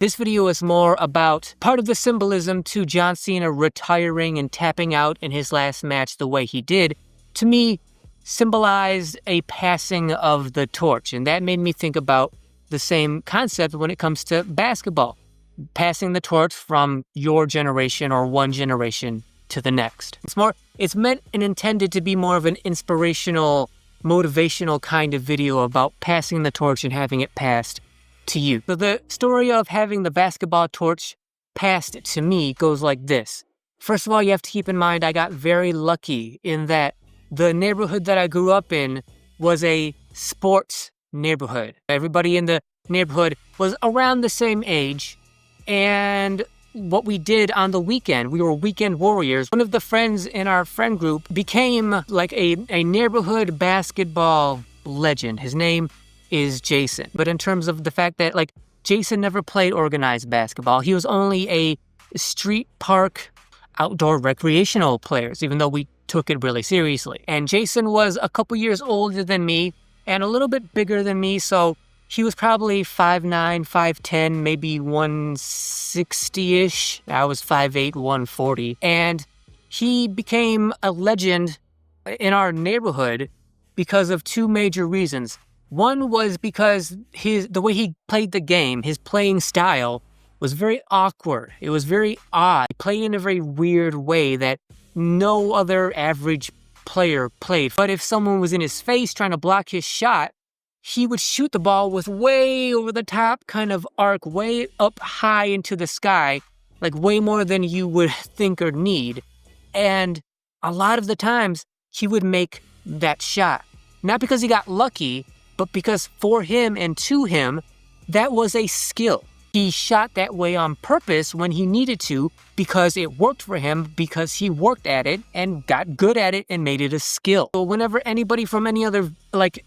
This video is more about part of the symbolism to John Cena retiring and tapping out in his last match the way he did. To me, symbolized a passing of the torch, and that made me think about the same concept when it comes to basketball. Passing the torch from your generation or one generation to the next. It's meant and intended to be more of an inspirational, motivational kind of video about passing the torch and having it passed to you. So the story of having the basketball torch passed to me goes like this. First of all, you have to keep in mind I got very lucky in that the neighborhood that I grew up in was a sports neighborhood. Everybody in the neighborhood was around the same age, and what we did on the weekend, we were weekend warriors. One of the friends in our friend group became like a neighborhood basketball legend. His name is Jason. But in terms of the fact that Jason never played organized basketball, he was only a street park outdoor recreational player, even though we took it really seriously. And Jason was a couple years older than me and a little bit bigger than me, so he was probably 5'9", 5'10", maybe 160-ish. I was 5'8", 140. And he became a legend in our neighborhood because of two major reasons. One was because the way he played the game, his playing style, was very awkward. It was very odd. He played in a very weird way that no other average player played. But if someone was in his face trying to block his shot, he would shoot the ball with way over the top kind of arc, way up high into the sky, like way more than you would think or need. And a lot of the times, he would make that shot. Not because he got lucky, but because for him and to him, that was a skill. He shot that way on purpose when he needed to because it worked for him, because he worked at it and got good at it and made it a skill. So whenever anybody from any other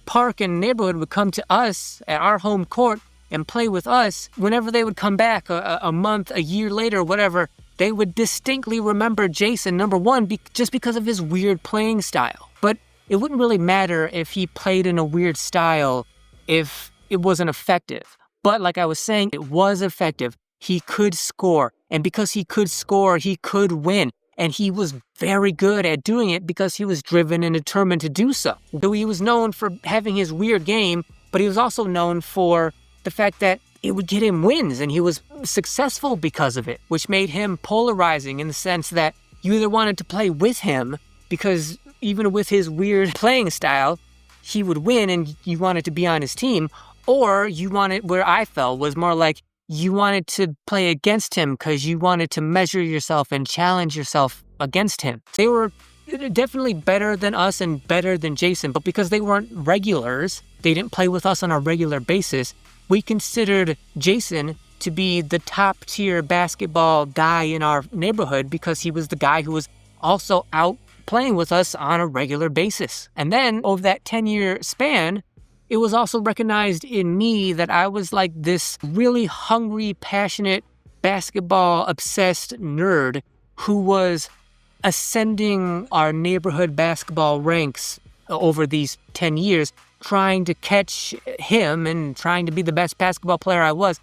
park and neighborhood would come to us at our home court and play with us, whenever they would come back a month, a year later, whatever, they would distinctly remember Jason, number one, just because of his weird playing style. But it wouldn't really matter if he played in a weird style if it wasn't effective. But like I was saying, it was effective. He could score. And because he could score, he could win. And he was very good at doing it because he was driven and determined to do so. So he was known for having his weird game, but he was also known for the fact that it would get him wins, and he was successful because of it, which made him polarizing in the sense that you either wanted to play with him because even with his weird playing style, he would win and you wanted to be on his team, or you wanted, where I fell, was more like you wanted to play against him because you wanted to measure yourself and challenge yourself against him. They were definitely better than us and better than Jason, but because they weren't regulars, they didn't play with us on a regular basis, we considered Jason to be the top tier basketball guy in our neighborhood because he was the guy who was also out playing with us on a regular basis. And then over that 10-year span, it was also recognized in me that I was like this really hungry, passionate, basketball-obsessed nerd who was ascending our neighborhood basketball ranks over these 10 years, trying to catch him and trying to be the best basketball player I was.